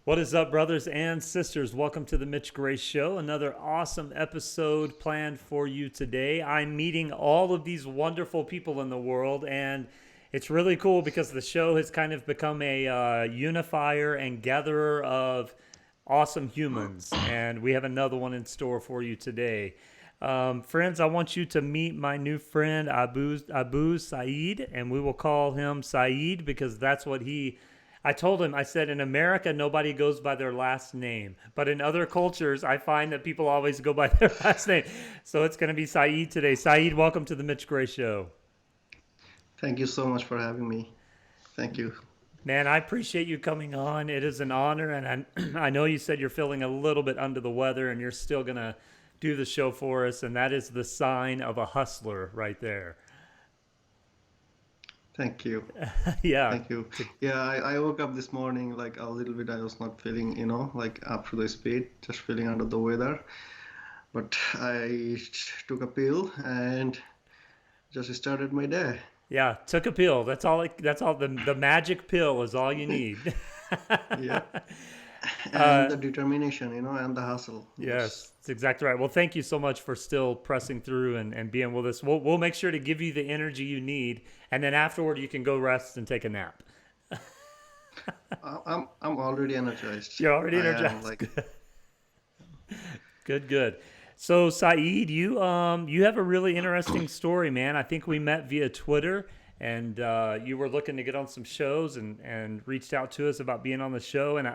What is up, brothers and sisters? Welcome to the Mitch Gray Show. Another awesome episode planned for you today. I'm meeting all of these wonderful people in the world, and it's really cool because the show has kind of become a unifier and gatherer of awesome humans, and we have another one in store for you today. Friends, I want you to meet my new friend Abu Saeed, and we will call him Saeed because that's what he. I told him, I said, in America, nobody goes by their last name. But in other cultures, I find that people always go by their last name. So it's going to be Saeed today. Saeed, welcome to the Mitch Gray Show. Thank you so much for having me. Thank you. Man, I appreciate you coming on. It is an honor. And I know you said you're feeling a little bit under the weather and you're still going to do the show for us. And that is the sign of a hustler right there. Thank you. Yeah. Thank you. Yeah, I woke up this morning like a little bit. I was not feeling, like up to the speed, just feeling under the weather. But I took a pill and just started my day. Yeah. Took a pill. That's all. That's all. The magic pill is all you need. Yeah. And the determination, and the hustle. Yes. Yes, that's exactly right. Well, thank you so much for still pressing through and being with us. We'll make sure to give you the energy you need, and then afterward you can go rest and take a nap. I'm already energized. You're already I am energized. like, Good, good. So Saeed, you have a really interesting story, man. I think we met via Twitter, and you were looking to get on some shows and reached out to us about being on the show. And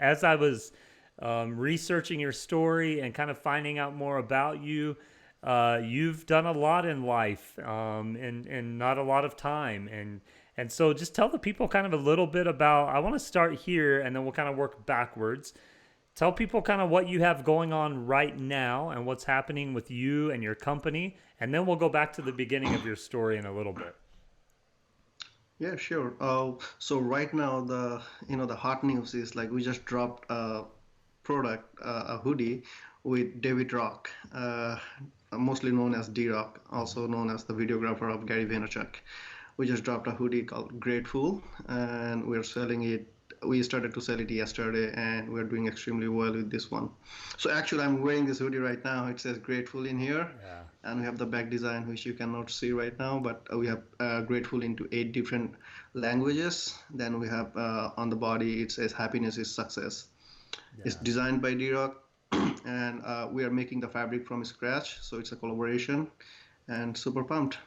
as I was researching your story and kind of finding out more about you, you've done a lot in life, and not a lot of time. And so just tell the people kind of a little bit about. I want to start here, and then we'll kind of work backwards. Tell people kind of what you have going on right now and what's happening with you and your company, and then we'll go back to the beginning of your story in a little bit. yeah, sure. So right now the hot news is like we just dropped product, a hoodie with David Rock, mostly known as D-Rock, also known as the videographer of Gary Vaynerchuk. We just dropped a hoodie called Grateful, and we're selling it. We started to sell it yesterday, and we're doing extremely well with this one. So actually, I'm wearing this hoodie right now. It says Grateful in here, Yeah. and we have the back design, which you cannot see right now, but we have Grateful into 8 different languages. Then we have on the body, it says Happiness is Success. It's Yeah. designed by D-Rock, and we are making the fabric from scratch. So it's a collaboration, and super pumped.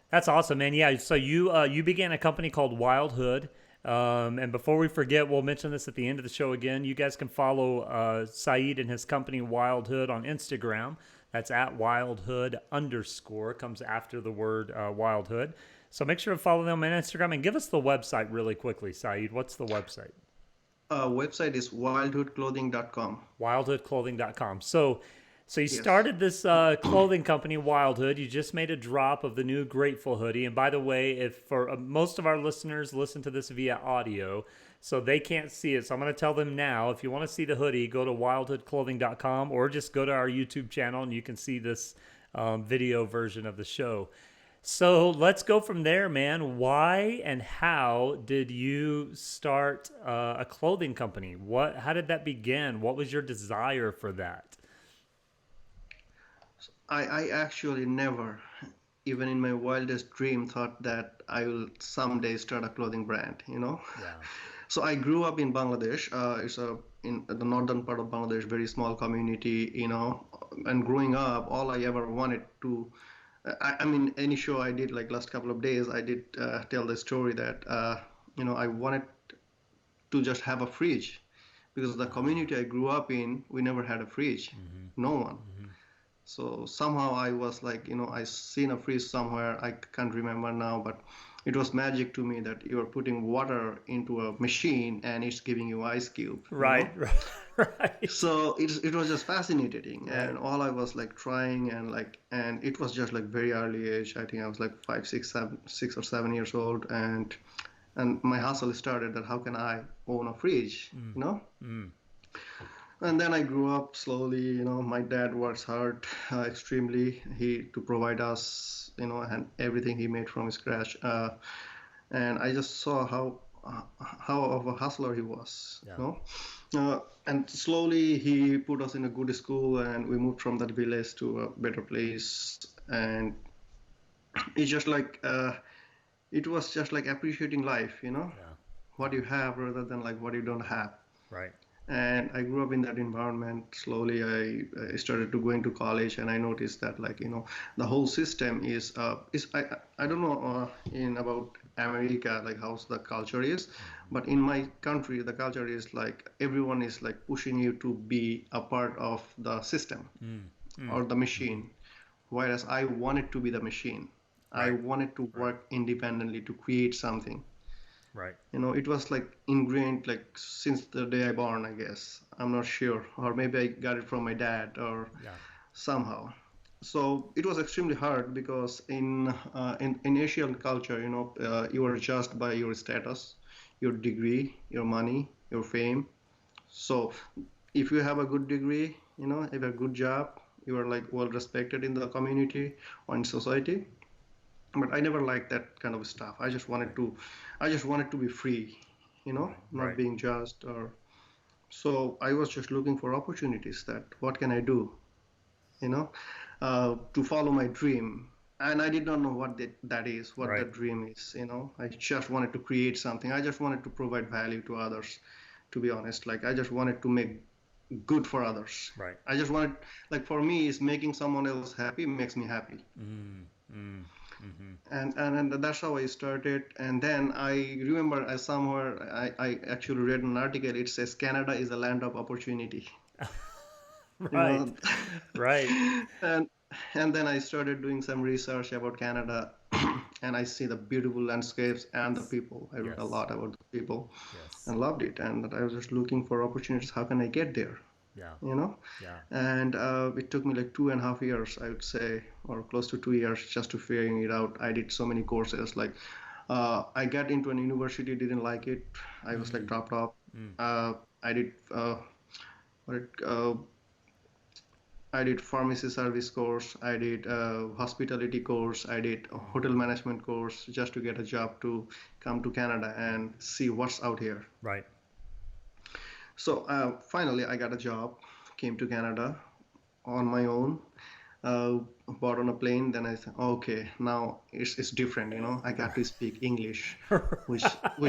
That's awesome, man. Yeah. So you began a company called Wild Hood. And before we forget, we'll mention this at the end of the show again. You guys can follow Saeed and his company Wild Hood on Instagram. That's at Wild Hood _ comes after the word Wild Hood. So make sure to follow them on Instagram and give us the website really quickly, Saeed. What's the website? Website is wildhoodclothing.com. Wildhoodclothing.com. So you Yes. started this clothing company, Wild Hood. You just made a drop of the new Grateful hoodie. And by the way, if for most of our listeners listen to this via audio, so they can't see it. So I'm going to tell them now, if you want to see the hoodie, go to wildhoodclothing.com or just go to our YouTube channel and you can see this video version of the show. So let's go from there, man. Why and how did you start a clothing company? How did that begin? What was your desire for that? I actually never, even in my wildest dream, thought that I will someday start a clothing brand. Yeah. So I grew up in Bangladesh. It's in the northern part of Bangladesh, very small community. And growing up, all I ever wanted to, I mean, any show I did like last couple of days, I did tell the story that, I wanted to just have a fridge because the community I grew up in, we never had a fridge, Mm-hmm. no one. Mm-hmm. So somehow I was like, I seen a fridge somewhere. I can't remember now, but it was magic to me that you're putting water into a machine and it's giving you ice cube. Right, right, So it was just fascinating, right. and all I was like trying and it was just like very early age. I think I was like 6 or 7 years old, and my hustle started that how can I own a fridge, Mm, you know? mm, And then I grew up slowly. My dad works hard, extremely, he to provide us, and everything he made from scratch. And I just saw how of a hustler he was, Yeah. you know. And slowly he put us in a good school, and we moved from that village to a better place. And it's just like it was just like appreciating life, you know, Yeah. what you have rather than like what you don't have. Right. And I grew up in that environment. Slowly I started to go into college, and I noticed that, like, you know, the whole system is I don't know in about America like how's the culture is, but in my country the culture is like everyone is like pushing you to be a part of the system Mm. Mm. or the Hmm. machine, whereas I wanted to be the machine. I Right. wanted to Right. work independently to create something. Right. You know, it was like ingrained like since the day I born, I guess. I'm not sure, or maybe I got it from my dad or Yeah. somehow. So it was extremely hard because in Asian culture, you know, you are judged by your status, your degree, your money, your fame. So if you have a good degree, you know, if you have a good job, you are like well respected in the community or in society. But I never liked that kind of stuff. Right. I just wanted to be free, you know, not Right. being judged or. So I was just looking for opportunities that what can I do, you know, to follow my dream. And I did not know what that is, what the Right. dream is, you know. I just wanted to create something. I just wanted to provide value to others, to be honest. Like I just wanted to make good for others. Right. I just wanted, like for me, is making someone else happy makes me happy. Mm. Mm. Mm-hmm. And that's how I started. And then I remember I somewhere I actually read an article. It says Canada is a land of opportunity. You Right. know, Right. and and then I started doing some research about Canada, and I see the beautiful landscapes and the Yes. people. I read a Yes. lot about the people Yes. and loved it. And I was just looking for opportunities. How can I get there? Yeah. You know, Yeah. and it took me like 2.5 years, I would say, or close to 2 years, just to figuring it out. I did so many courses. Like I got into an university, didn't like it. I was like Mm. dropped off. Mm. I did what I did pharmacy service course. I did hospitality course. I did a hotel Mm. management course just to get a job to come to Canada and see what's out here. Right. So finally, I got a job, came to Canada on my own, uh, bought on a plane. Then I said, okay, now it's different. You know, I got to speak English, which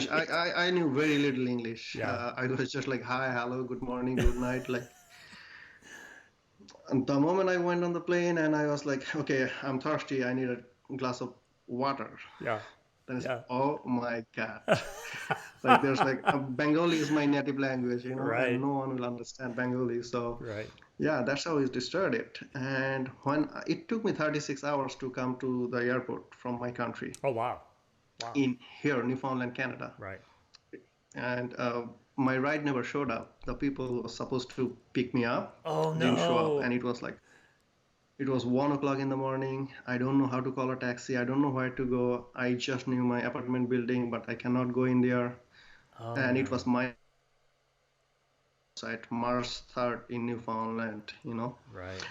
Right. I knew very little English. Yeah. I was just like hi, hello, good morning, good night. Like, and the moment I went on the plane and I was like, okay, I'm thirsty. I need a glass of water. Yeah. Then it's Yeah. oh my god. Like there's like Bengali is my native language, you know, and Right. no one will understand Bengali. So Right. yeah, that's how it started. And when it took me 36 hours to come to the airport from my country Oh wow. Wow. in here, Newfoundland, Canada. Right. And my ride never showed up. The people who were supposed to pick me up Oh didn't show up. no. And it was like, it was 1 o'clock in the morning. I don't know how to call a taxi. I don't know where to go. I just knew my apartment building, but I cannot go in there. Oh And it no. was my at March 3rd in Newfoundland, you know. Right.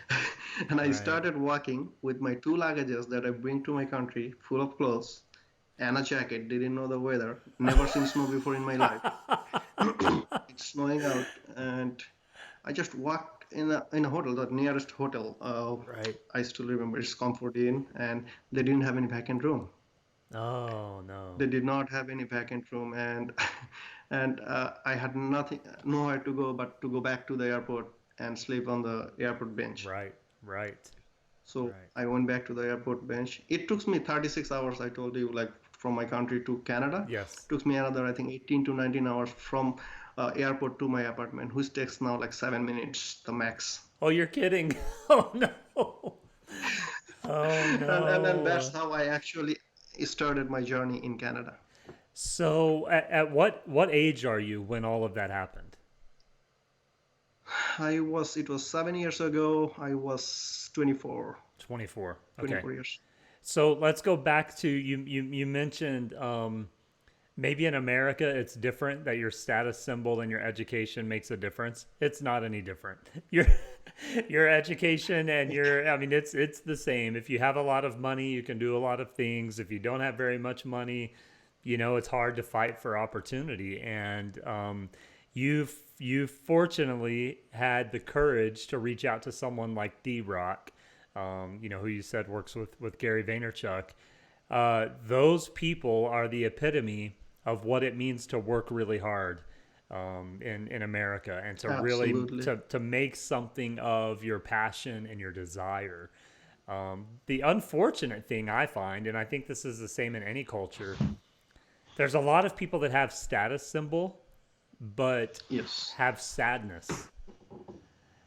And I Right. started walking with my two luggages that I bring to my country, full of clothes and a jacket. Didn't know the weather. Never seen snow before in my life. It's snowing out, and I just walked in a hotel, the nearest hotel. Right. I still remember it's Comfort Inn, and they didn't have any vacant room. Oh no. They did not have any vacant room, and and I had nothing, nowhere to go but to go back to the airport and sleep on the airport bench. Right. Right. So Right. I went back to the airport bench. It took me 36 hours, I told you, like from my country to Canada. Yes. It took me another, I think, 18 to 19 hours from airport to my apartment, which takes now like 7 minutes, the max. Oh, you're kidding. Oh no. Oh And that's no. how I actually started my journey in Canada. So at what age are you when all of that happened? It was 7 years ago. I was 24, 24. Okay. 24 years. So let's go back to you mentioned maybe in America it's different that your status symbol and your education makes a difference. It's not any different. Your education and your I mean it's the same. If you have a lot of money, you can do a lot of things. If you don't have very much money, You know, it's hard to fight for opportunity, and you've fortunately had the courage to reach out to someone like D Rock, you know, who you said works with Gary Vaynerchuk. Those people are the epitome of what it means to work really hard in America, and to really Absolutely. to make something of your passion and your desire. The unfortunate thing I find, and I think this is the same in any culture, there's a lot of people that have status symbol, but Yes. have sadness.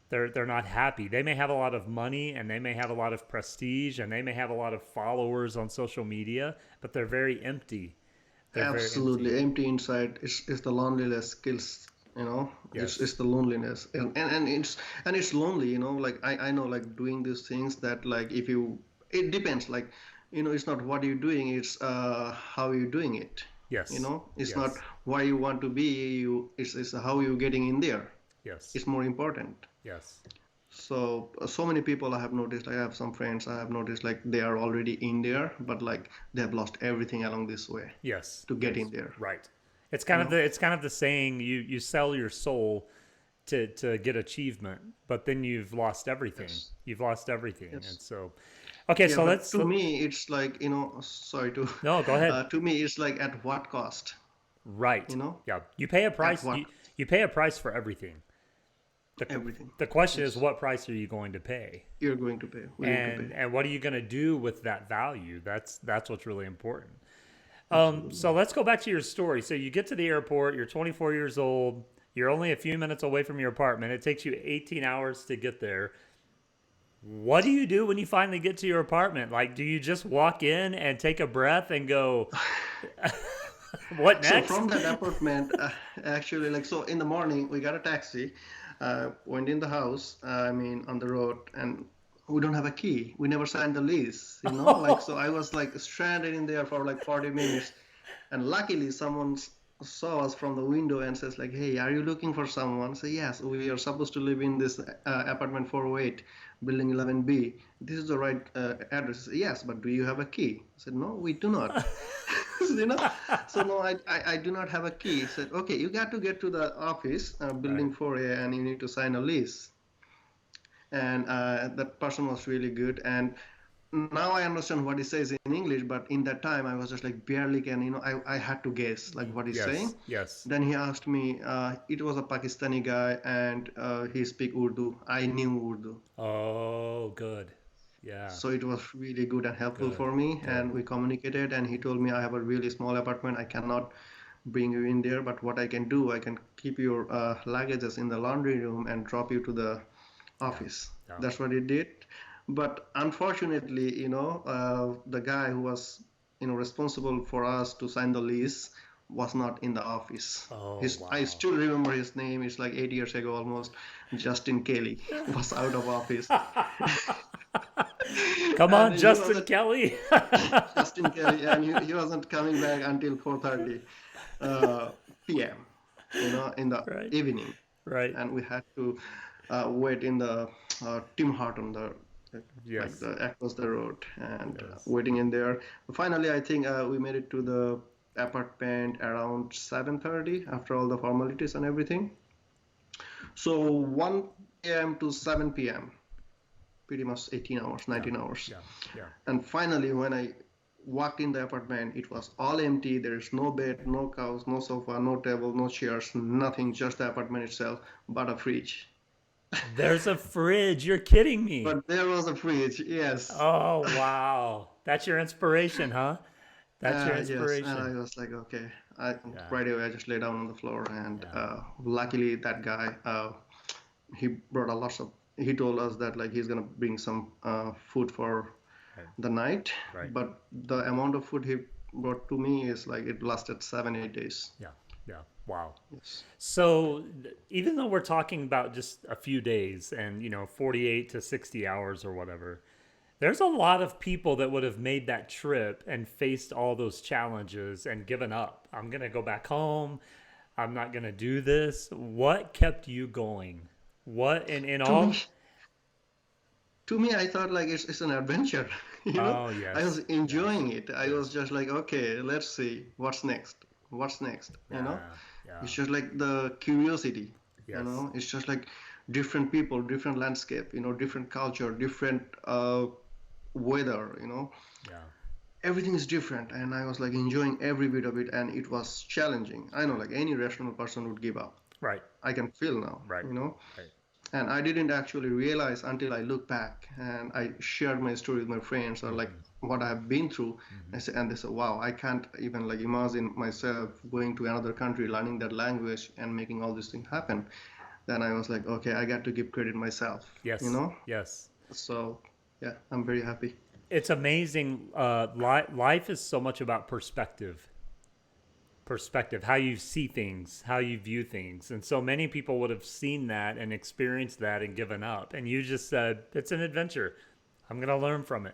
They're not happy. They may have a lot of money and they may have a lot of prestige and they may have a lot of followers on social media, but they're very empty. They're very empty. Absolutely. Empty inside is the loneliness kills, it's Yes. the loneliness. And it's lonely, like I know like doing these things that like if you it depends, like, it's not what you're doing, it's how you're doing it. Yes. It's not Yes. where you want to be, it's how you're getting in there. Yes. It's more important. Yes. So many people I have noticed, I have some friends I have noticed like they are already in there, but like they have lost everything along this way Yes. to get in Yes. there, Right. you know? It's kind of the saying, you sell your soul to get achievement, but then you've lost everything. Yes. You've lost everything. And Yes. so okay, Yeah, so but let's to me, it's like, sorry to, no, go ahead. to me, it's like at what cost, Right. you know? Yeah. You pay a At price. what? You pay a price for everything. The Everything. the question is, Yes. what price are you going to pay? You're going to pay, willing to pay. And what are you going to do with that value? That's what's really important. Absolutely. So let's go back to your story. So you get to the airport. You're 24 years old. You're only a few minutes away from your apartment. It takes you 18 hours to get there. What do you do when you finally get to your apartment? Like, do you just walk in and take a breath and go, what So from next? that apartment, actually, like, so in the morning, we got a taxi, went in the house, I mean, on the road, and we don't have a key. We never signed the lease, Like, so I was like stranded in there for like 40 minutes. And luckily, someone saw us from the window and says like, "Hey, are you looking for someone?" So yes, we are supposed to live in this apartment 408, building 11B. This is the right address. Yes, but do you have a key? I said, "No, we do not." you know, so no, I do not have a key. He said, "Okay, you got to get to the office, Right. building 4A, and you need to sign a lease." And that person was really good. And now I understand what he says in English, but in that time I was just like barely can, I had to guess like what he's saying. Yes. Yes. Then he asked me, it was a Pakistani guy and he speak Urdu. I knew Urdu. Oh, good. Yeah. So it was really good and helpful Good. for me. Good. And we communicated and he told me I have a really small apartment. I cannot bring you in there, but what I can do, I can keep your luggages in the laundry room and drop you to the Yeah. office. Yeah. That's what he did. But unfortunately, the guy who was, responsible for us to sign the lease was not in the office. Oh, I wow. still remember his name. It's like 8 years ago almost. Justin Kelly was out of office, Come and on, he Justin wasn't Kelly. Justin Kelly, and he wasn't coming back until 4:30 uh, p.m. In the Right. evening, Right. and we had to wait in the Tim Horton, like Yes. the across the road, and Yes. waiting in there. Finally, I think we made it to the apartment around 7:30 after all the formalities and everything. So 1 p.m. to 7 p.m., pretty much 18 hours, Yeah. 19 hours. Yeah. Yeah. And finally, when I walked in the apartment, it was all empty. There's no bed, no couch, no sofa, no table, no chairs, nothing, just the apartment itself, but a fridge. There's a fridge. You're kidding me. But there was a fridge, yes. Oh, wow. That's your inspiration, huh? That's your Yes, and inspiration. I was like, okay. Yeah. Right away, I just lay down on the floor, and Yeah. luckily, that guy, he brought a lot of. He told us that like he's gonna bring some food for Right. the night, Right. but the amount of food he brought to me is like it lasted 7 8 days. Yeah. Yeah. Wow. Yes. So even though we're talking about just a few days and, 48 to 60 hours or whatever, there's a lot of people that would have made that trip and faced all those challenges and given up. I'm going to go back home. I'm not going to do this. What kept you going? What in To all me, to me, I thought like it's an adventure. You know, Oh, I was yes. Yes. enjoying it. I was Yes. just like, okay, let's see what's next. What's next? You know, Yeah. Yeah. it's just like the curiosity. You Yes. know, it's just like different people, different landscape. You know, different culture, different weather. You know, Yeah. everything is different, and I was like enjoying every bit of it, and it was challenging. I know, Right. like any rational person would give up. Right. I can feel now. Right. You know, Right. and I didn't actually realize until I look back and I shared my story with my friends or like Mm-hmm. what I have been through. Mm-hmm. And they said, wow, I can't even like imagine myself going to another country, learning that language and making all these things happen. Then I was like, okay, I got to give credit myself, you Yes. know? Yes. So yeah, I'm very happy. It's amazing. Life is so much about perspective. Perspective, how you see things, how you view things. And so many people would have seen that and experienced that and given up. And you just said, it's an adventure. I'm going to learn from it.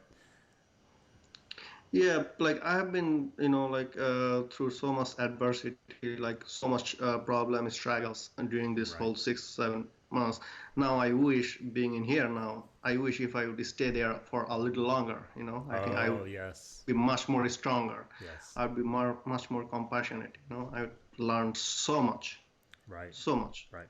Yeah, like I have been, like through so much adversity, like so much problem, struggles during this whole Right. 6, 7 months. Now I wish being in here now, I wish if I would stay there for a little longer, I think I would Oh, yes. be much more stronger. Yes. I'd be much more compassionate, I would learn so much, Right. so much. Right.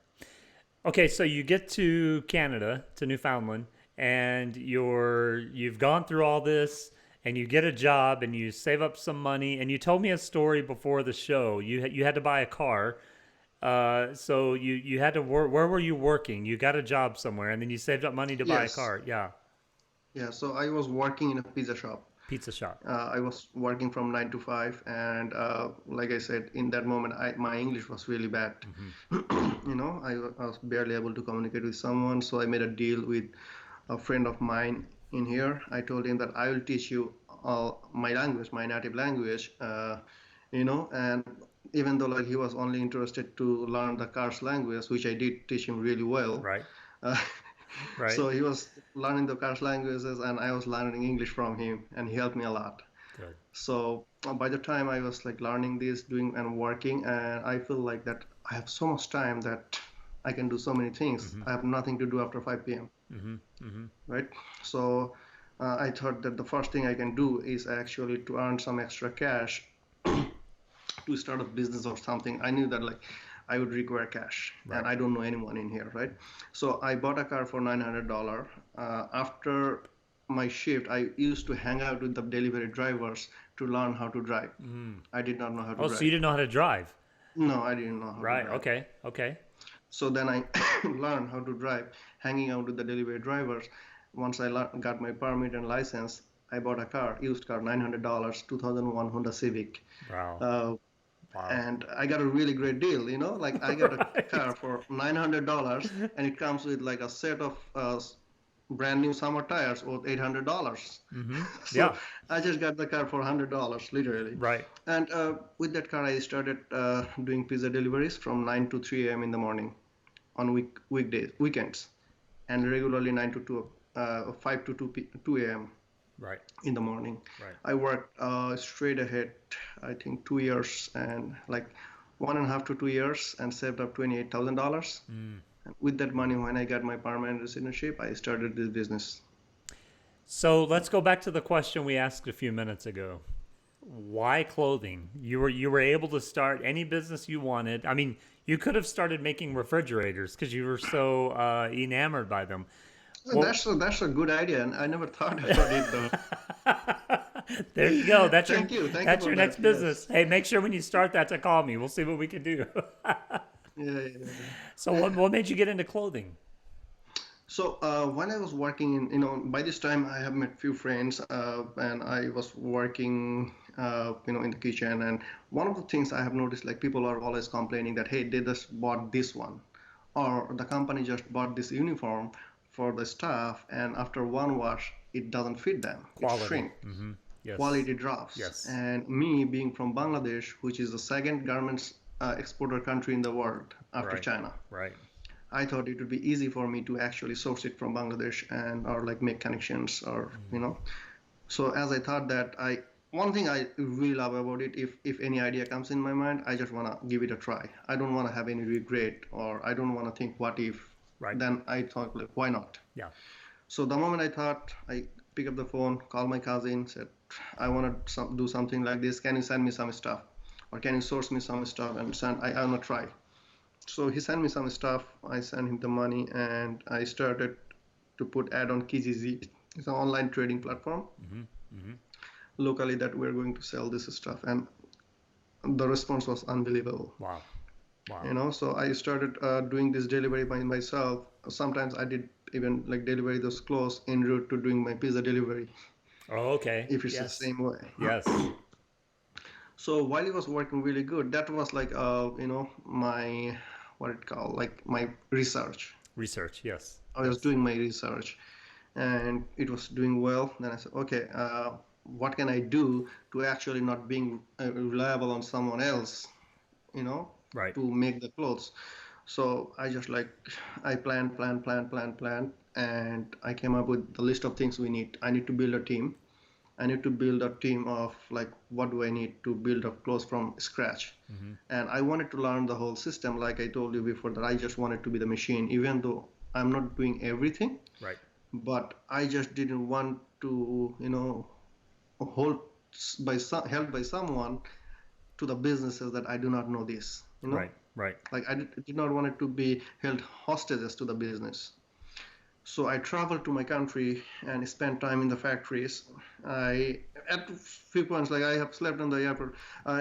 Okay, so you get to Canada, to Newfoundland, and you've gone through all this, and you get a job, and you save up some money, and you told me a story before the show. You had to buy a car, so you had to work. Where were you working? You got a job somewhere, and then you saved up money to buy a Yes. car. Yeah, Yeah, so I was working in a pizza shop. pizza shop. I was working from 9 to 5, and like I said, in that moment, my English was really bad. Hmm. I was barely able to communicate with someone, so I made a deal with a friend of mine in here. I told him that I will teach you my language, my native language, and even though like he was only interested to learn the car's language, which I did teach him really well. Right. Uh, Right. so he was learning the car's languages, and I was learning English from him, and he helped me a lot. Good. So by the time I was like learning this, doing and working, and I feel like that I have so much time that I can do so many things. Hmm. I have nothing to do after 5 p.m. Hmm. Hmm. Right? So I thought that the first thing I can do is actually to earn some extra cash to start a business or something. I knew that like I would require cash, and Right. I don't know anyone in here, right? So I bought a car for $900. After my shift, I used to hang out with the delivery drivers to learn how to drive. Mm. I did not know how to Oh, so you drive. didn't know how to drive? No, I didn't know how to Right. drive. Okay. Okay. So then I learned how to drive, hanging out with the delivery drivers. Once I got my permit and license, I bought a car, used car, $900, 2001 Honda Civic. Wow. Uh, Wow. and I got a really great deal, like I got a Right. car for $900, and it comes with like a set of brand new summer tires worth $800. Mm-hmm. So Yeah. I just got the car for $100, literally. Right. And with that car, I started doing pizza deliveries from 9 to 3 a.m. in the morning on weekdays, weekends, and regularly 9 to 2, 5 to 2 a.m. Right. in the morning. Right. I worked straight ahead, I think 2 years and like 1.5 to 2 years, and saved up $28,000. Mm. With that money, when I got my permanent residency, I started this business. So let's go back to the question we asked a few minutes ago. Why clothing? You were able to start any business you wanted. I mean, you could have started making refrigerators because you were so enamored by them. Well, That's a good idea, and I never thought about it though. there you go. Thank you That's for your that. next business. Yes. Hey, make sure when you start that to call me. We'll see what we can do. Yeah. So what made you get into clothing? So when I was working by this time I have met few friends, and I was working, in the kitchen. And one of the things I have noticed, like people are always complaining that, hey, they just bought this one, or the company just bought this uniform for the staff, and after one wash, it doesn't fit them. It Quality. shrinks, Mm-hmm. Yes. quality drops. Yes. And me being from Bangladesh, which is the second garments exporter country in the world after Right. China, Right. I thought it would be easy for me to actually source it from Bangladesh and or like make connections or Mm. So as I thought that, I one thing I really love about it, if any idea comes in my mind, I just wanna give it a try. I don't wanna have any regret, or I don't wanna think what if. Right. Then I thought like, why not? Yeah. So the moment I thought, I pick up the phone, call my cousin, said, I want to do something like this. Can you send me some stuff? Or can you source me some stuff and send, I want to try. So he sent me some stuff. I sent him the money and I started to put ad on Kijiji. It's an online trading platform Mm-hmm. Mm-hmm. locally that we're going to sell this stuff. And the response was unbelievable. Wow. Wow. So I started doing this delivery by myself. Sometimes I did even like delivery those clothes en route to doing my pizza delivery, Oh, okay. if it's the Yes. same way. Yes. So while it was working really good, that was like my what it called like my research. Research. Yes. I was Yes. doing my research, and it was doing well. Then I said, okay, what can I do to actually not being reliable on someone else, you know, Right. to make the clothes. So I just like I planned, and I came up with the list of things we need. I need to build a team. I need to build a team of like what do I need to build up clothes from scratch. Mm-hmm. And I wanted to learn the whole system, like I told you before, that I just wanted to be the machine, even though I'm not doing everything. Right. But I just didn't want to, hold by held by someone to the businesses that I do not know this. Right. Right. Like I did not want it to be held hostages to the business. So I traveled to my country and spent time in the factories. I at few points like I have slept in the airport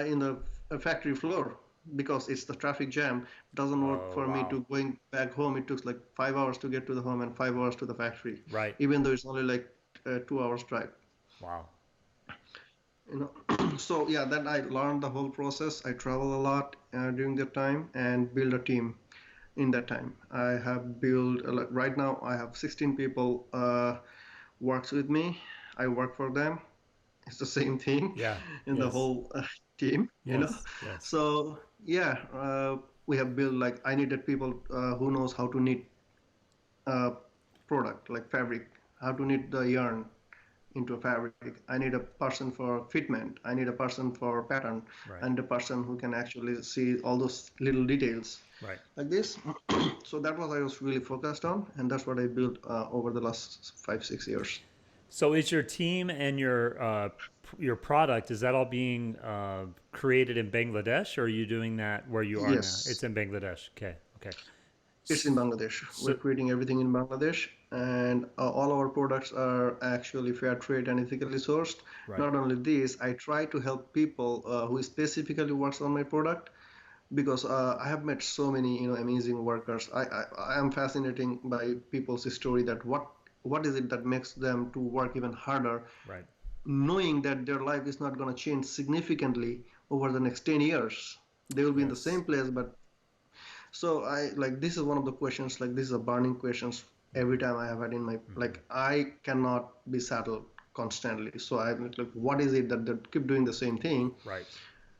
in the factory floor because it's the traffic jam. Doesn't work Oh, for me wow. to going back home. It took like 5 hours to get to the home and 5 hours to the factory, Right. even though it's only like 2 hours drive. Wow. So yeah, then I learned the whole process. I travel a lot during that time and build a team in that time. I have built like right now I have 16 people works with me. I work for them. It's the same thing Yeah. in the Yes. whole team. Yes. Yes. So yeah, we have built like I needed people who knows how to knit uh, product like fabric, how to knit the yarn into a fabric. I need a person for fitment. I need a person for pattern, Right. and a person who can actually see all those little details Right. like this. So that was I was really focused on, and that's what I built over the last 5 6 years. So is your team and your product, is that all being created in Bangladesh, or are you doing that where you are now? Yes, It's in Bangladesh. Okay. Okay. it's in Bangladesh. We're So creating everything in Bangladesh, and all our products are actually fair trade and ethically sourced. right. Not only this, I try to help people who specifically works on my product because I have met so many amazing workers. I am fascinating by people's story that what is it that makes them to work even harder, Right. knowing that their life is not going to change significantly over the next 10 years. They will be in the Yes. same place, but so I like this is one of the questions, like this is a burning questions every time I have had in my Mm-hmm. like I cannot be saddled constantly. So I'm like, what is it that they keep doing the same thing? Right.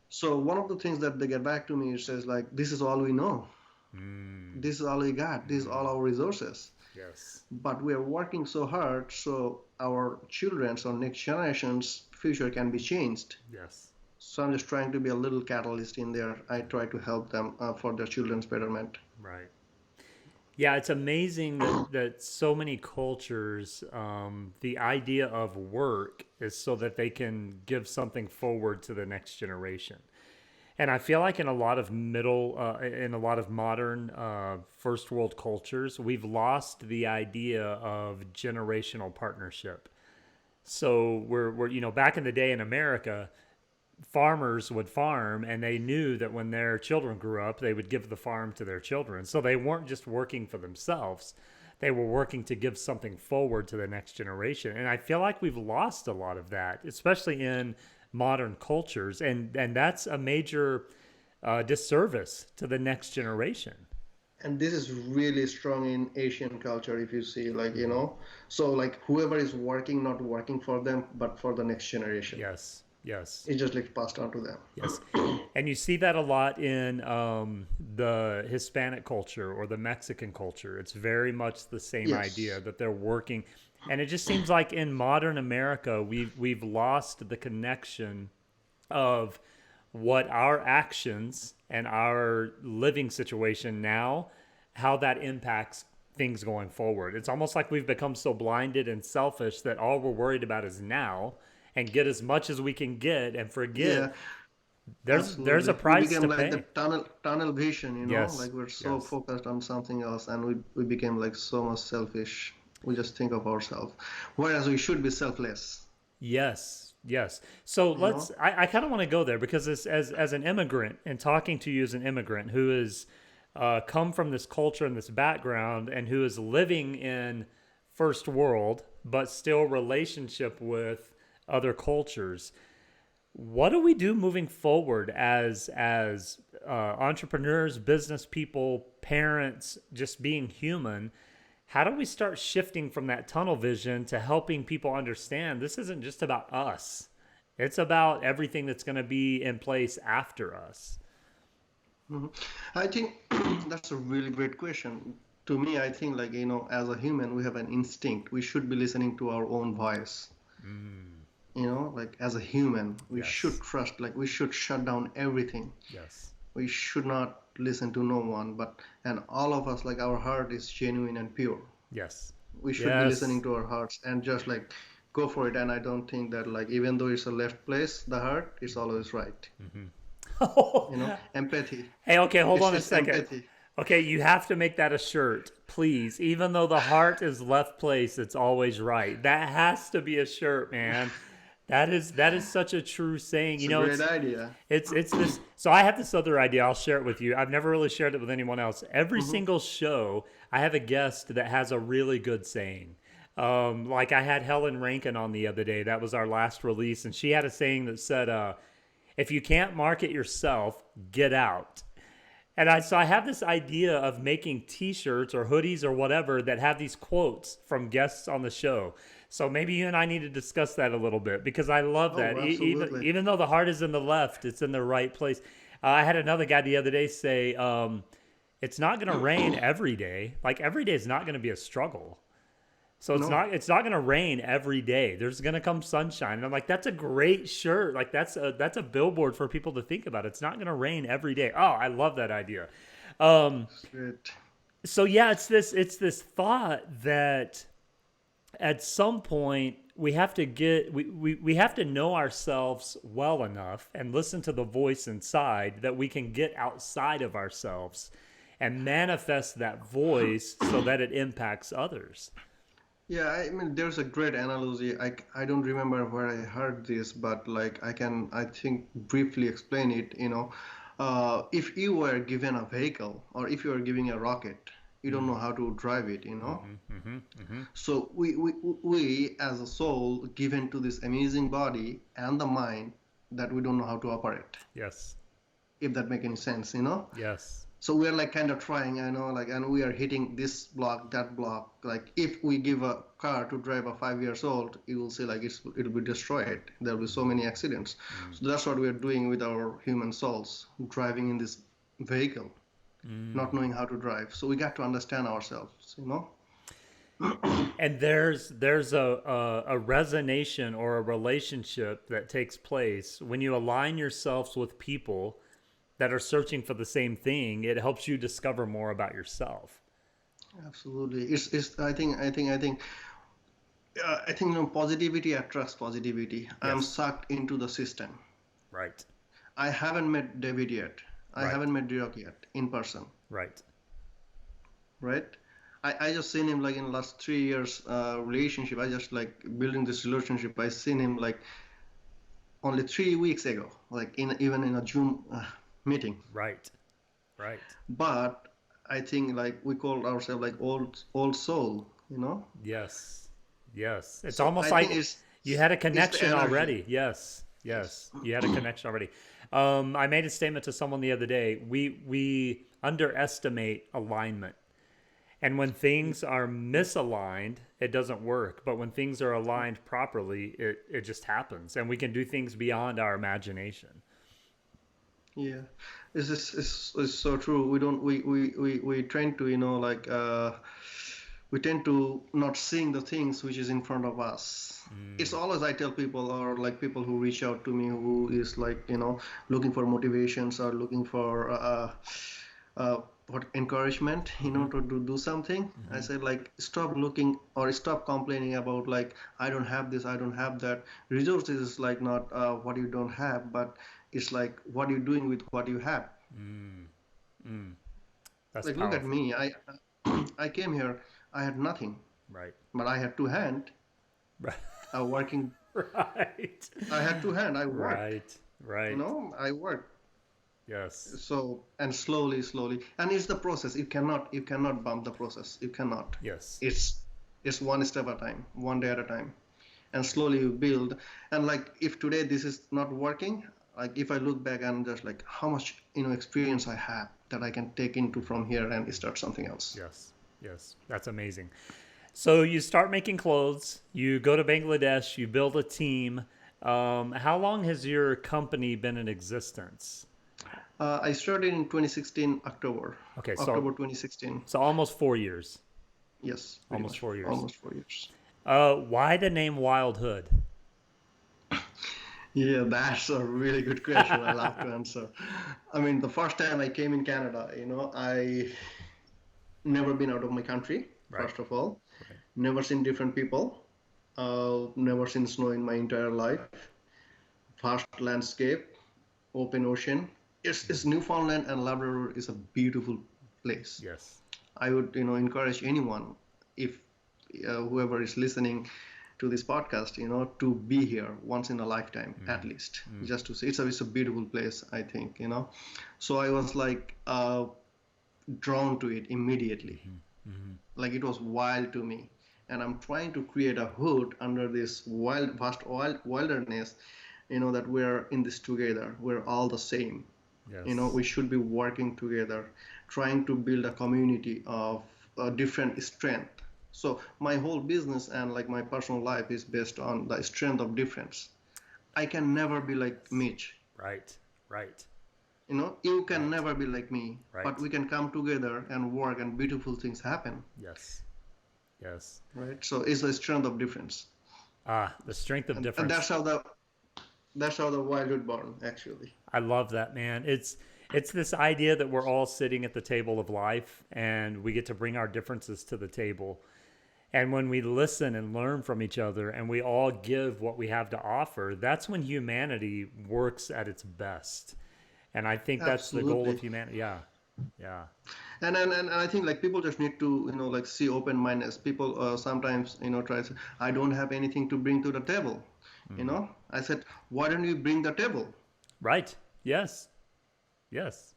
So one of the things that they get back to me is says like, this is all we know. Mm. This is all we got. This is all Mm. our resources. Yes. But we are working so hard so our children's or next generation's future can be changed. Yes. So I'm just trying to be a little catalyst in there. I try to help them for their children's betterment. Right. Yeah, it's amazing that so many cultures, the idea of work is so that they can give something forward to the next generation. And I feel like in a lot of in a lot of modern first world cultures, we've lost the idea of generational partnership. So we're back in the day in America, farmers would farm and they knew that when their children grew up, they would give the farm to their children. So they weren't just working for themselves, they were working to give something forward to the next generation. And I feel like we've lost a lot of that, especially in modern cultures. And that's a major disservice to the next generation. And this is really strong in Asian culture, if you see, like, Hmm. so like whoever is working, not working for them, but for the next generation. Yes, yes, It just like passed on to them. yes. And you see that a lot in the Hispanic culture or the Mexican culture. It's very much the same idea Yes. that they're working. And it just seems like in modern America, we've lost the connection of what our actions and our living situation now, how that impacts things going forward. It's almost like we've become so blinded and selfish that all we're worried about is now and get as much as we can get and forget Yeah, there's a absolutely. We price became to like the pay. tunnel vision, Yes. like we're so Yes. focused on something else, and we became like so much selfish. We just think of ourselves, whereas we should be selfless, Yes, yes. So you know? I kind of want to go there because as an immigrant and talking to you as an immigrant who has come from this culture and this background and who is living in first world, but still relationship with other cultures, what do we do moving forward as entrepreneurs, business people, parents, just being human? How do we start shifting from that tunnel vision to helping people understand this isn't just about us? It's about everything that's going to be in place after us. Mhm. I think that's a really great question. To me, I think like, as a human, we have an instinct. We should be listening to our own voice. Mm, Like as a human, we should yes. trust, like we should shut down everything. Yes. We should not listen to no one, and all of us, like our heart is genuine and pure. Yes. We should be listening Yes. to our hearts and just like go for it. And I don't think that like even though it's a left place, the heart is always right. Empathy. Hey, okay, hold on a It's second. empathy. Okay, you have to make that a shirt, please. Even though the heart is left place, it's always right. That has to be a shirt, man. That is such a true saying. It's a great idea. It's this. So I have this other idea. I'll share it with you. I've never really shared it with anyone else. Every Hmm. single show, I have a guest that has a really good saying. Like I had Helen Rankin on the other day. That was our last release, and she had a saying that said, "If you can't market yourself, get out." And so I have this idea of making T-shirts or hoodies or whatever that have these quotes from guests on the show. So maybe you and I need to discuss that a little bit because I love that. Oh, Even absolutely. even though the heart is in the left, it's in the right place. I had another guy the other day say, "It's not going to rain every day. Like every day is not going to be a struggle." So it's No, not going to rain every day. There's going to come sunshine. And I'm like, that's a great shirt. Like that's a billboard for people to think about. It's not going to rain every day. Oh, I love that idea. Um, it's great. so yeah, it's this thought that at some point we have to we have to know ourselves well enough and listen to the voice inside that we can get outside of ourselves and manifest that voice so that it impacts others. Yeah, I mean, there's a great analogy. I don't remember where I heard this, but like I think, briefly explain it. If you were given a vehicle or if you are giving a rocket, you don't know Mm, how to drive it. mm-hmm, mm-hmm, mm-hmm. So we as a soul given to this amazing body and the mind that we don't know how to operate, Yes. if that make any sense. Yes. So we're like kind of trying, like, and we are hitting this block, that block. Like if we give a car to drive a 5 years old, you will see like it'll be destroyed. There'll be so many accidents. Mm, So that's what we are doing with our human souls, driving in this vehicle, not mm. knowing how to drive. So we got to understand ourselves. And there's a resonation or a relationship that takes place when you align yourselves with people that are searching for the same thing. It helps you discover more about yourself. Absolutely. It's I think positivity attracts positivity. I'm Yes. sucked into the system. Right. I haven't met David yet. I Right. haven't met Dirk yet in person, Right. right? I just seen him like in the last 3 years relationship. I just like building this relationship. I seen him like only 3 weeks ago, like in even in a June meeting. Right. Right. But I think like we call ourselves like old soul. Yes. Yes. It's So almost I think like you had a it's the connection energy. already. Yes. Yes. Yes. You had a connection already. I made a statement to someone the other day. We underestimate alignment. And when things are misaligned, it doesn't work. But when things are aligned properly, it just happens. And we can do things beyond our imagination. Yeah, it's so true. We don't we tend to like we tend to not seeing the things which is in front of us. It's Mm, always I tell people or like people who reach out to me who is like looking for motivations or looking for what encouragement, Mm-hmm. to do something. I Mm-hmm. said like stop looking or stop complaining about like I don't have this, I don't have that. Resources is like not what you don't have, but it's like what you're doing with what you have. Mm. Mm. That's Like look at powerful. me, I I came here, I had nothing, Right. but I had two hand Right. working. Right. I had two hand, I worked. Right. Right. I worked. Yes. So and slowly, and it's the process. You cannot bump the process. You cannot. Yes. It's it's one step at a time, one day at a time, and slowly you build. And like if today this is not working, like if I look back and just like how much experience I have that I can take into from here and start something else. Yes. Yes. That's amazing. So you start making clothes, you go to Bangladesh, you build a team. How long has your company been in existence? I started in 2016 October, Okay, so October 2016. so almost 4 years. Yes, pretty Almost much, 4 years. almost 4 years. Why the name Wild Hood? Yeah, that's a really good question. I love to answer. I mean, the first time I came in Canada, I never been out of my country, Right. first of all, Right. never seen different people, never seen snow in my entire life, vast landscape, open ocean. It's Newfoundland and Labrador is a beautiful place. Yes. I would, encourage anyone, if whoever is listening to this podcast, to be here once in a lifetime at Mm. least, Mm. just to see. It's a beautiful place, I think. So I was like drawn to it immediately, Mm-hmm. Mm-hmm. like it was wild to me, and I'm trying to create a hood under this wilderness. That we're in this together. We're all the same. Yes. We should be working together, trying to build a community of different strength. So my whole business and like my personal life is based on the strength of difference. I can never be like Mitch. Right. Right. You can Right. never be like me, but Right. we can come together and work and beautiful things happen, Yes. Yes. right? So it's the strength of difference. Ah, the strength of And difference. that's how the wildwood born actually. I love that, man. It's this idea that we're all sitting at the table of life and we get to bring our differences to the table. And when we listen and learn from each other and we all give what we have to offer, that's when humanity works at its best. And I think that's the goal of Absolutely. humanity. Yeah. Yeah. And I think like people just need to like see open mindedness. People sometimes try to say, I don't have anything to bring to the table. Hmm. I said, why don't you bring the table? Right. Yes. Yes.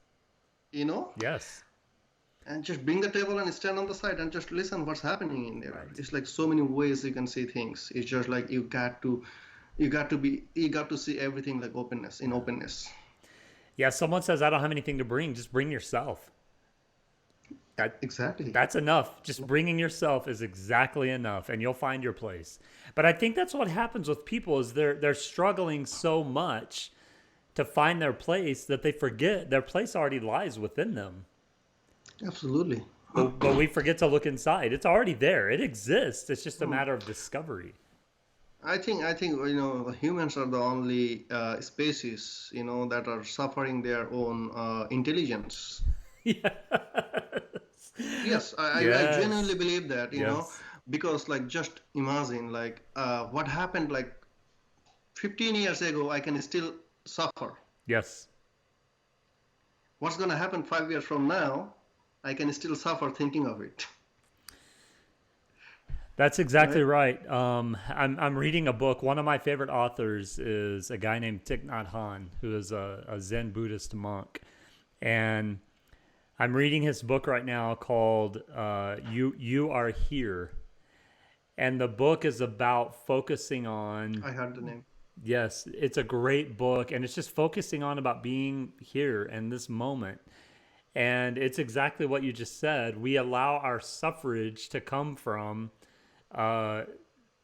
You know, Yes. and just bring the table and stand on the side and just listen what's happening in there. Right. It's like so many ways you can see things. It's just like you got to see everything like openness in Yeah. openness. Yeah. Someone says, I don't have anything to bring. Just bring yourself. That Exactly. That's enough. Just bringing yourself is exactly enough, and you'll find your place. But I think that's what happens with people is they're struggling so much to find their place that they forget their place already lies within them. Absolutely. But we forget to look inside. It's already there. It exists. It's just a matter of discovery. I think the humans are the only species that are suffering their own intelligence. Yes. Yes, I genuinely Yes. believe that, Yes. because like just imagine like what happened like 15 years ago, I can still suffer. Yes. What's gonna happen 5 years from now? I can still suffer thinking of it, That's exactly right? right. I'm reading a book. One of my favorite authors is a guy named Thich Nhat Hanh, who is a Zen Buddhist monk, and I'm reading his book right now called "You Are Here," and the book is about focusing on. I heard the name. Yes, it's a great book, and it's just focusing on about being here in this moment. And it's exactly what you just said. We allow our suffrage to come from uh,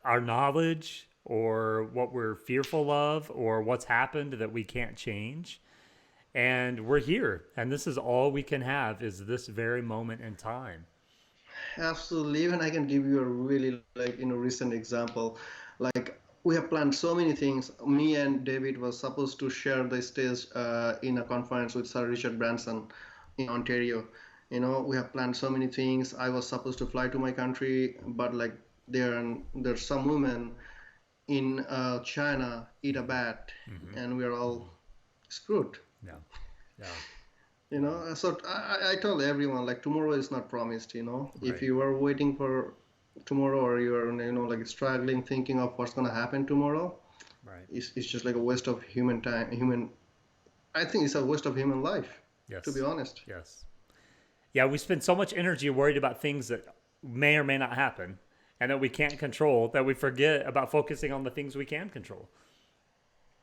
our knowledge or what we're fearful of or what's happened that we can't change. And we're here. And this is all we can have is this very moment in time. Absolutely. Even I can give you a really like recent example. Like we have planned so many things. Me and David was supposed to share the stage in a conference with Sir Richard Branson in Ontario. We have planned so many things. I was supposed to fly to my country, but like there's some women in China eat a bat, Mm-hmm. and we're all Mm-hmm. screwed. Yeah. Yeah. Yeah. So I told everyone like tomorrow is not promised. If Right. you are waiting for tomorrow, or you're like struggling thinking of what's gonna happen tomorrow, Right. it's just like a waste of human time. I think it's a waste of human life, to be Yes. honest. Yes. Yeah, we spend so much energy worried about things that may or may not happen and that we can't control that we forget about focusing on the things we can control.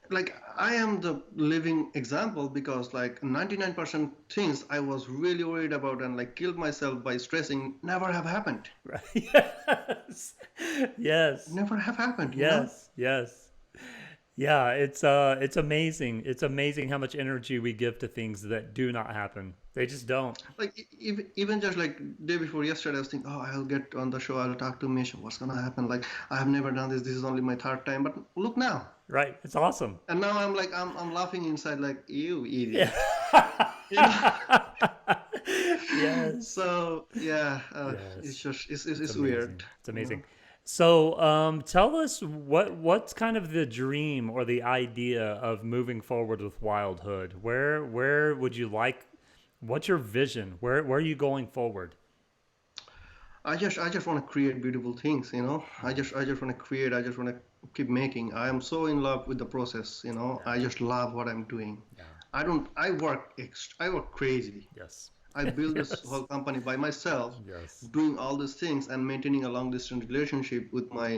Like I am the living example, because like 99% things I was really worried about and like killed myself by stressing never have happened. Right. Yes. Yes. Never have happened. Yes. Yes. Yeah, it's amazing. It's amazing how much energy we give to things that do not happen. They just don't. Like even just like day before yesterday, I was thinking, oh, I'll get on the show, I'll talk to Misha. What's gonna happen? Like I have never done this. This is only my third time. But look now, Right. It's awesome. and now I'm like I'm laughing inside, like you Yeah. idiot. You know. Yes. So yeah, it's Yes. just It's it's amazing. weird. It's amazing. So, tell us what's kind of the dream or the idea of moving forward with Wildhood? Where would you like? What's your vision? Where are you going forward? I just want to create beautiful things. I just want to create. I just want to keep making. I am so in love with the process. Yeah. I just love what I'm doing. Yeah. I work crazy. Yes. I built this Yes. whole company by myself, Yes. doing all these things and maintaining a long distance relationship with my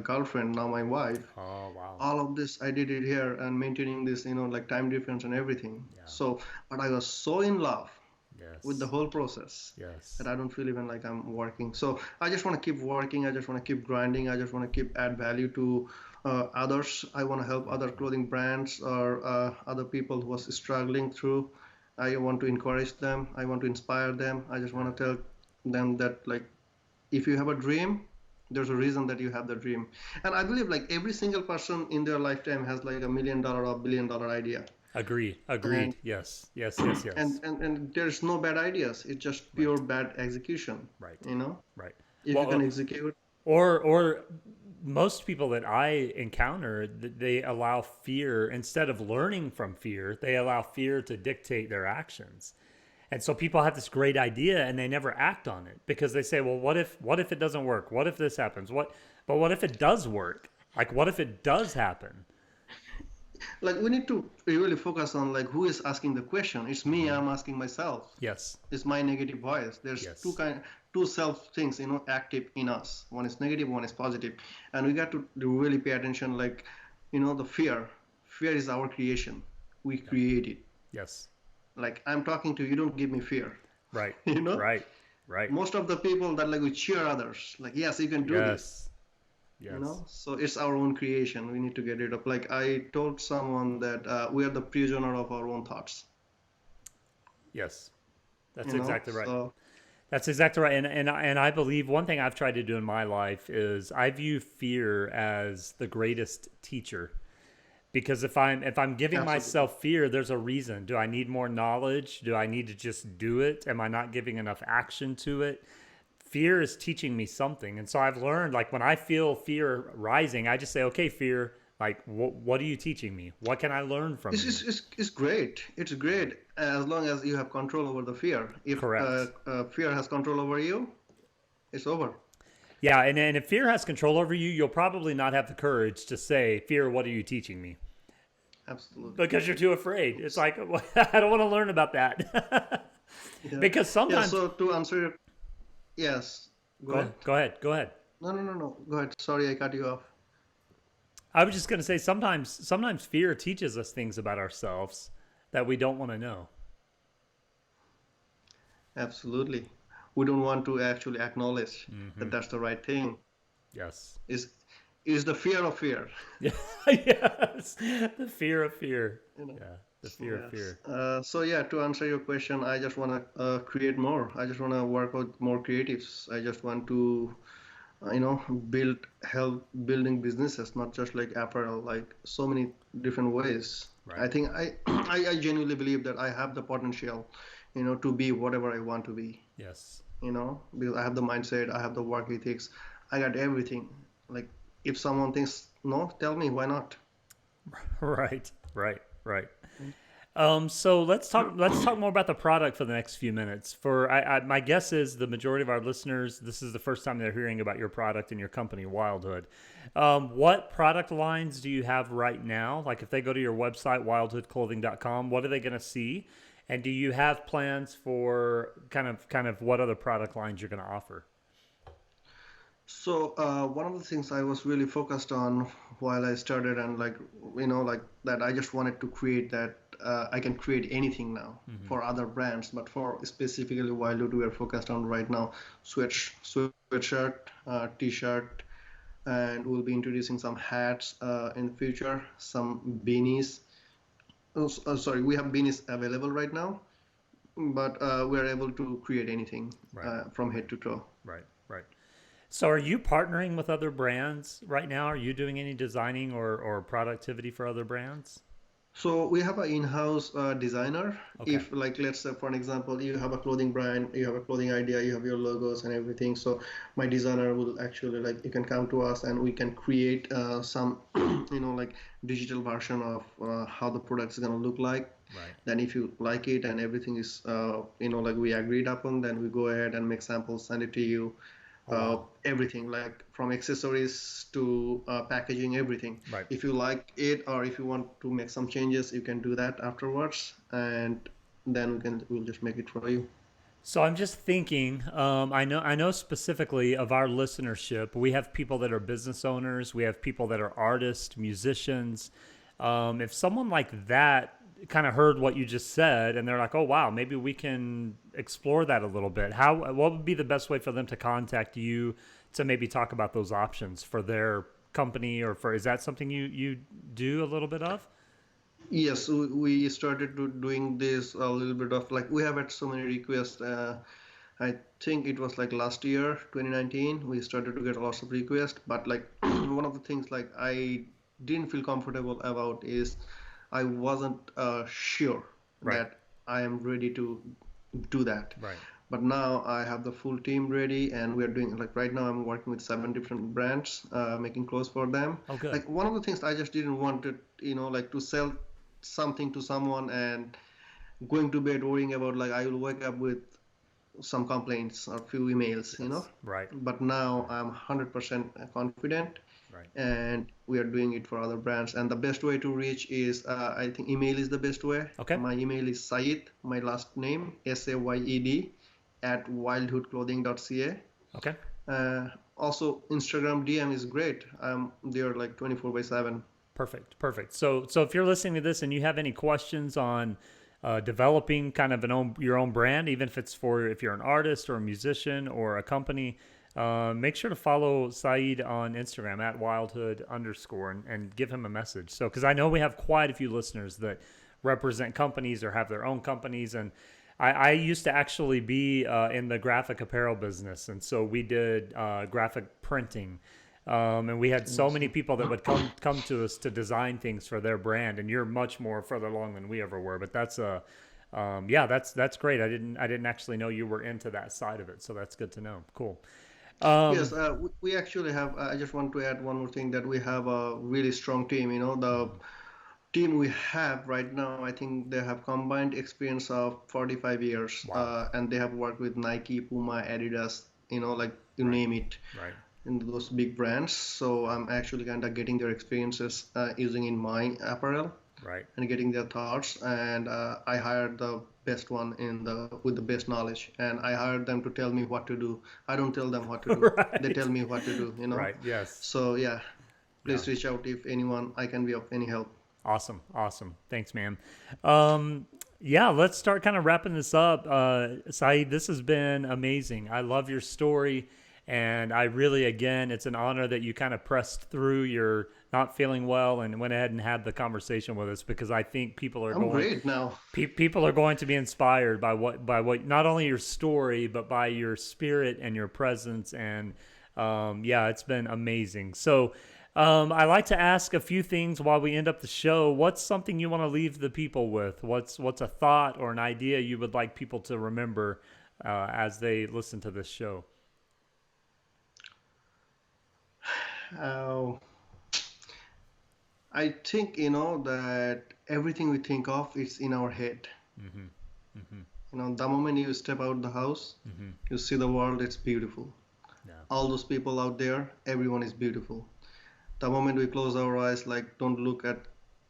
girlfriend, now my wife. Oh wow. All of this I did it here, and maintaining this, like time difference and everything. Yeah. So, but I was so in love with the Yes. whole process that Yes. I don't feel even like I'm working. So I just want to keep working. I just want to keep grinding. I just want to keep add value to others. I want to help other clothing brands or other people who are struggling through. I want to encourage them. I want to inspire them. I just want to tell them that like if you have a dream, there's a reason that you have the dream. And I believe like every single person in their lifetime has like $1 million or $1 billion idea. Agreed. And Agreed. Yes. Yes. Yes. and Yes. and, and there's no bad ideas. It's just pure Right. bad execution. Right. you know Right. if you Well, can execute. or most people that I encounter, they allow fear instead of learning from fear. They allow fear to dictate their actions. And so people have this great idea and they never act on it because they say, "Well, what if it doesn't work? What if this happens? What if it does work? Like what if it does happen?" Like we need to really focus on like who is asking the question. It's me. Hmm. I'm asking myself. Yes. It's my negative voice. There's Yes. two self things active in us. One is negative, one is positive. And we got to really pay attention, like the fear is our creation. We Yeah. create it. Yes. Like I'm talking to you, don't give me fear. Right. you know Right. Right. Most of the people that like we cheer others, like yes, you can do this. Yes. Yes. So it's our own creation. We need to get rid of, like I told someone that we are the prisoner of our own thoughts. Yes. That's exactly right. So That's exactly right. And I believe one thing I've tried to do in my life is I view fear as the greatest teacher. Because if I'm giving absolutely. myself fear, there's a reason. Do I need more knowledge? Do I need to just do it? Am I not giving enough action to it? Fear is teaching me something. And so I've learned, like, when I feel fear rising, I just say, okay, fear, like, what are you teaching me? What can I learn from It's, you? it's, it's, it's great. It's great as long as you have control over the fear. If Correct. fear has control over you, it's over. Yeah. And if fear has control over you, you'll probably not have the courage to say, fear, what are you teaching me? Absolutely. Because you're too afraid. It's like, I don't want to learn about that. Yeah. Because Yeah. sometimes, So to answer your, yes, go go ahead. ahead, go ahead, go ahead. No, no, no, no. Go ahead. Sorry, I cut you off. I was just going to say sometimes fear teaches us things about ourselves that we don't want to know. Absolutely. We don't want to actually acknowledge Hmm. that that's the right thing. Yes. Is is the fear of fear. Yeah. Yes. The fear of fear. You know. Yeah. The So fear of yes. fear. So yeah, to answer your question, I just want to create more. I just want to work with more creatives. I just want to, build, help building businesses, not just like apparel, like so many different ways. Right. I think I, I genuinely believe that I have the potential, to be whatever I want to be, Yes. because I have the mindset, I have the work ethics, I got everything. Like, if someone thinks no, tell me, why not? Right. Right. Right. So let's talk more about the product for the next few minutes. My guess is the majority of our listeners, this is the first time they're hearing about your product and your company, Wildhood. What product lines do you have right now? Like if they go to your website, wildhoodclothing.com, what are they going to see? And do you have plans for kind of what other product lines you're going to offer? So one of the things I was really focused on while I started, and like like that, I just wanted to create that I can create anything now Hmm. for other brands, but for specifically Wildwood, we are focused on right now sweatshirt, t-shirt, and we'll be introducing some hats in the future, some beanies. Sorry, we have beanies available right now, but we are able to create anything Right. from Right. head to toe. Right. Right. So are you partnering with other brands right now? Are you doing any designing or productivity for other brands? So we have an in-house designer. Okay. If like let's say for an example, you have a clothing brand, you have a clothing idea, you have your logos and everything. So my designer will actually like you can come to us and we can create some like digital version of how the product is gonna look like. Right. Then if you like it and everything is like we agreed upon, then we go ahead and make samples, send it to you, Oh wow. everything like from accessories to packaging, everything. Right. If you like it or if you want to make some changes, you can do that afterwards, and then we'll just make it for you. So I'm just thinking. I know specifically of our listenership. We have people that are business owners. We have people that are artists, musicians. If someone like that kind of heard what you just said and they're like, "Oh wow, maybe we can explore that a little bit." What would be the best way for them to contact you to maybe talk about those options for their company or for is that something you do a little bit of? Yes, we started doing this a little bit of like we have had so many requests. I think it was like last year, 2019, we started to get lots of requests. But like one of the things like I didn't feel comfortable about is I wasn't sure Right. that I am ready to do that. Right. But now I have the full team ready, and we are doing like right now I'm working with 7 different brands, making clothes for them. Oh good. Like one of the things I just didn't want to, like to sell something to someone and going to bed worrying about like I will wake up with some complaints or few emails. Yes. Right. But now I'm 100% confident, Right. and we are doing it for other brands. And the best way to reach is I think email is the best way. Okay. My email is Syed, my last name Sayed at wildhoodclothing.ca. Okay. Also, Instagram DM is great. I'm there like 24 by 7. Perfect, perfect. So if you're listening to this and you have any questions on developing kind of your own brand, even if it's for if you're an artist or a musician or a company, make sure to follow Saeed on Instagram at wildhood underscore and give him a message. So because I know we have quite a few listeners that represent companies or have their own companies, and I used to actually be in the graphic apparel business, and so we did graphic printing. And we had so many Awesome. people that would come to us to design things for their brand, and you're much more further along than we ever were. But that's yeah, that's great. I didn't actually know you were into that side of it, so that's good to know. Cool. Yes, Um, we actually have. I just want to add one more thing that we have a really strong team. The team we have right now, I think they have combined experience of 45 years, wow. and they have worked with Nike, Puma, Adidas, like you Right. name it, Right. in those big brands. So I'm actually kind of getting their experiences using in my apparel Right. and getting their thoughts. And I hired the best one in the with the best knowledge, and I hired them to tell me what to do. I don't tell them what to do. They Right. tell me what to do. Right. Yes. So yeah, Yeah. please reach out if anyone I can be of any help. Awesome. Awesome. Thanks, man. Um, yeah, let's start kind of wrapping this up. Saeed, this has been amazing. I love your story. And I really, again, it's an honor that you kind of pressed through your not feeling well and went ahead and had the conversation with us because I think I'm great now. people are going to be inspired by what not only your story but by your spirit and your presence and yeah, it's been amazing. So I like to ask a few things while we end up the show. What's something you want to leave the people with? What's a thought or an idea you would like people to remember as they listen to this show? Uh, I think, that everything we think of is in our head. Mm-hmm. Mm-hmm. The moment you step out the house, Mm-hmm. you see the world, it's beautiful. Yeah. All those people out there, everyone is beautiful. The moment we close our eyes, like, don't look at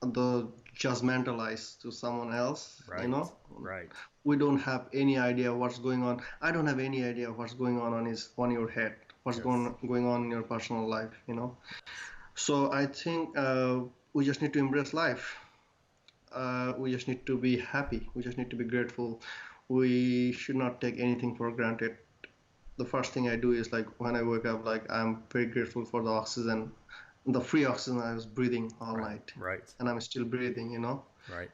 the judgmental eyes to someone else, Right. Right. we don't have any idea what's going on. I don't have any idea what's going on your head, what's Yes. going on in your personal life. So I think we just need to embrace life. We just need to be happy. We just need to be grateful. We should not take anything for granted. The first thing I do is, like, when I wake up, like, I'm very grateful for the oxygen, the free oxygen I was breathing all Right. night, Right. and I'm still breathing. Right.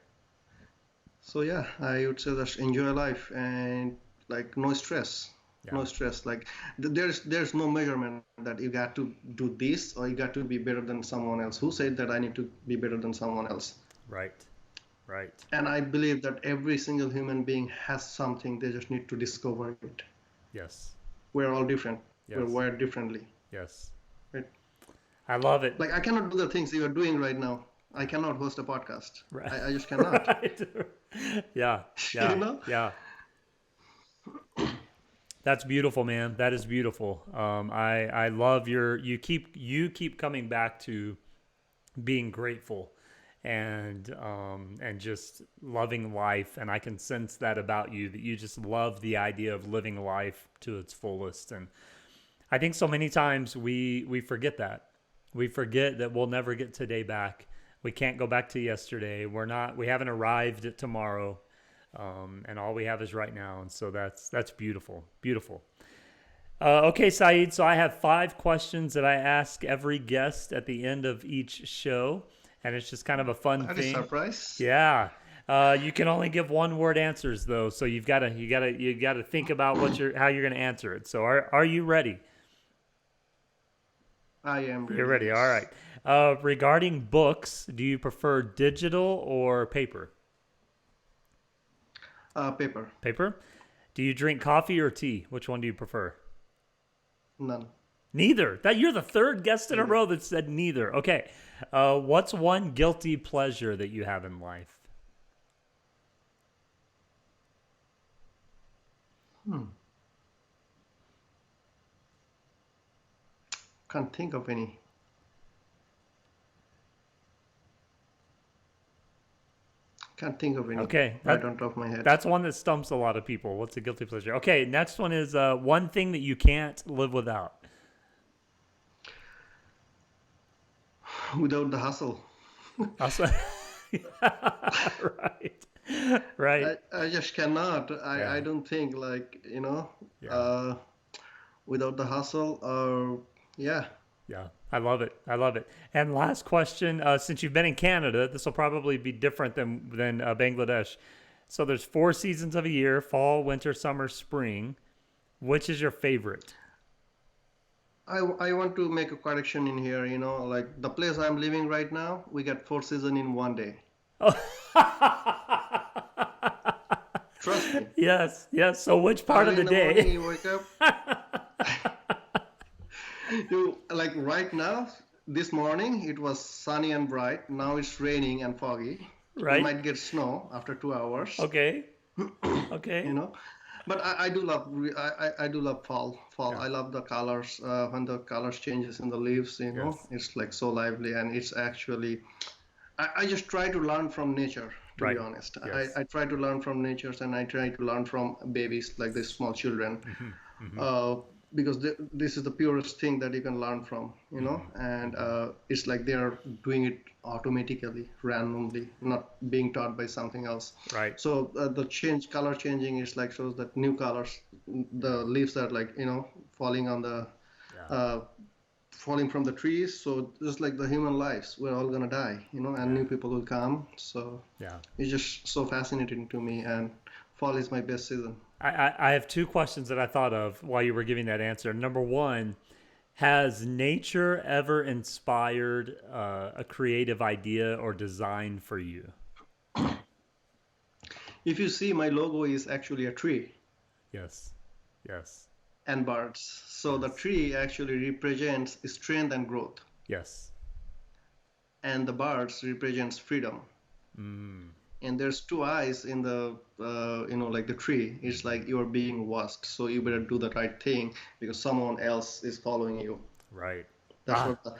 So yeah, I would say just enjoy life and, like, no stress, Yeah. no stress. Like, there's no measurement that you got to do this or you got to be better than someone else. Who said that I need to be better than someone else? Right. Right. And I believe that every single human being has something. They just need to discover it. Yes. We're all different. We're Yes. wired differently, Yes. right? I love it. Like, I cannot do the things you are doing right now. I cannot host a podcast. Right. I just cannot. Right. Yeah. you Yeah. know? Yeah. That's beautiful, man. That is beautiful. I love you keep coming back to being grateful and just loving life, and I can sense that about you, that you just love the idea of living life to its fullest. And I think so many times we forget that. We forget that we'll never get today back. We can't go back to yesterday. We haven't arrived at tomorrow. And all we have is right now. And so that's beautiful. Beautiful. Okay, Saeed. So I have 5 questions that I ask every guest at the end of each show, and it's just kind of a fun That is thing. surprise. Yeah. You can only give one word answers though, so you gotta think about how you're gonna answer it. So are you ready? I am You're ready, ready. All right. yes. Regarding books, do you prefer digital or paper? Paper. Paper. Do you drink coffee or tea? Which one do you prefer? None. Neither. That you're the third guest in a Neither. row that said neither. Okay. What's one guilty pleasure that you have in life? Hmm. Can't think of any. Can't think of any Okay, right on top of my head. that's one that stumps a lot of people. What's a guilty pleasure? Okay, next one is one thing that you can't live without. Without the hustle, Also, right, right, I just cannot. I yeah, don't think, like, yeah. uh, without the hustle, or yeah. Yeah, I love it. I love it. And last question, since you've been in Canada, this will probably be different than Bangladesh. So there's 4 seasons of a year: fall, winter, summer, spring. Which is your favorite? I want to make a correction in here. Like, the place I'm living right now, we get four seasons in one day. Oh. Trust me. Yes, yes. So which part of Early the in the morning, day? you wake up. You, like, right now, this morning it was sunny and bright. Now it's raining and foggy. We Right? might get snow after 2 hours. Okay. you Okay. know. But I do love I do love fall. Fall. Yeah. I love the colors when the colors changes in the leaves. Yes. It's like so lively, and it's actually I just try to learn from nature. To be Right. honest, Yes. I try to learn from nature, and I try to learn from babies, like the small children, Mm-hmm. Mm-hmm. uh, because this is the purest thing that you can learn from, Mm-hmm. and Mm-hmm. it's like they're doing it automatically, randomly, not being taught by something else. Right. So the color changing is like shows that new colors, the leaves are, like, falling on the Yeah. uh, falling from the trees. So just like the human lives, we're all gonna die, and Yeah. new people will come. So Yeah. it's just so fascinating to me, and fall is my best season. I have 2 questions that I thought of while you were giving that answer. Number one, Has nature ever inspired a creative idea or design for you? If you see, my logo is actually a tree Yes. Yes. and birds. So the Yes. tree actually represents strength and growth, Yes. and the birds represents freedom. Mm. And there's two eyes in the like the tree. It's like you're being watched, so you better do the right thing because someone else is following you. Right. That's Ah, what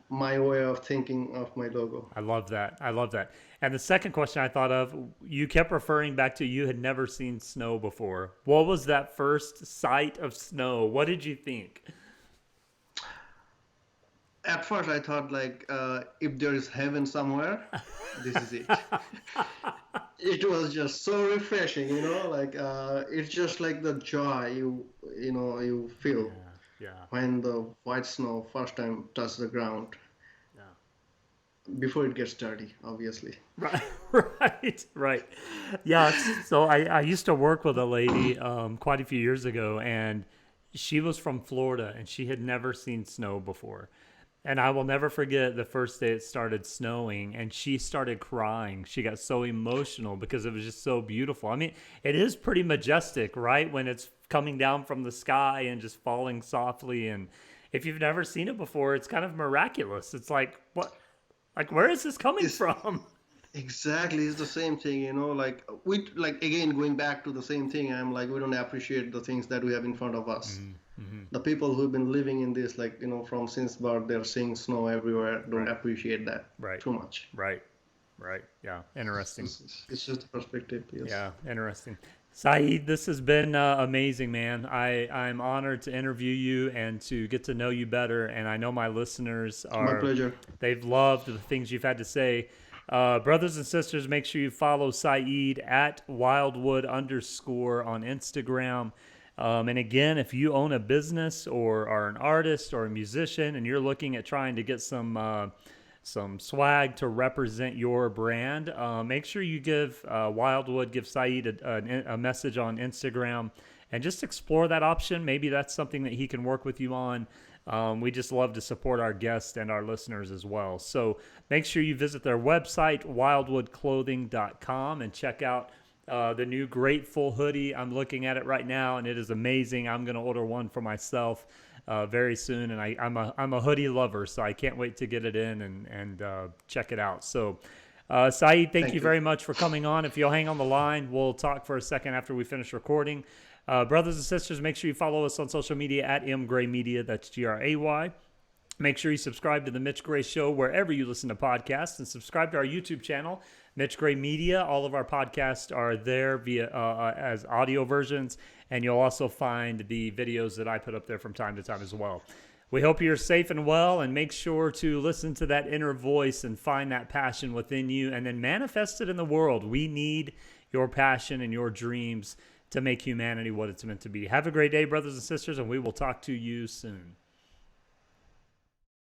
my way of thinking of my logo. I love that. I love that. And the second question I thought of, you kept referring back to you had never seen snow before. What was that first sight of snow? What did you think? At first, I thought like if there is heaven somewhere, this is it. It was just so refreshing, like it's just like the joy you feel Yeah. Yeah. when the white snow first time touches the ground Yeah. before it gets dirty, obviously. Right, right, right. Yeah. So I used to work with a lady quite a few years ago, and she was from Florida, and she had never seen snow before. And I will never forget the first day it started snowing, and she started crying. She got so emotional because it was just so beautiful. I mean, it is pretty majestic, right? When it's coming down from the sky and just falling softly. And if you've never seen it before, it's kind of miraculous. It's like, what? Like, where is this coming It's from? exactly it's the same thing, like we like again going back to the same thing. I'm like we don't appreciate the things that we have in front of us. Mm-hmm. The people who've been living in this, like from since birth, they're seeing snow everywhere, don't Right, appreciate that right, too much. right, right. Yeah, interesting. It's just a perspective, yes. Yeah, interesting. Saeed, this has been amazing, man. I'm honored to interview you and to get to know you better. And I know my listeners My are, pleasure. they've loved the things you've had to say. Brothers and sisters, make sure you follow Saeed at Wildwood underscore on Instagram. And again, if you own a business or are an artist or a musician and you're looking at trying to get some swag to represent your brand, make sure you give Wildwood, give Saeed a message on Instagram and just explore that option. Maybe that's something that he can work with you on. We just love to support our guests and our listeners as well. So make sure you visit their website, wildwoodclothing.com, and check out the new Grateful hoodie. I'm looking at it right now, and it is amazing. I'm going to order one for myself very soon, and I'm a hoodie lover, so I can't wait to get it in and check it out. So, Saeed, thank Thank you you. very much for coming on. If you'll hang on the line, we'll talk for a second after we finish recording. Brothers and sisters, make sure you follow us on social media at mgraymedia. That's Gray. Make sure you subscribe to the Mitch Gray Show wherever you listen to podcasts, and subscribe to our YouTube channel, Mitch Gray Media. All of our podcasts are there via as audio versions, and you'll also find the videos that I put up there from time to time as well. We hope you're safe and well, and make sure to listen to that inner voice and find that passion within you, and then manifest it in the world. We need your passion and your dreams to make humanity what it's meant to be. Have a great day, brothers and sisters, and we will talk to you soon.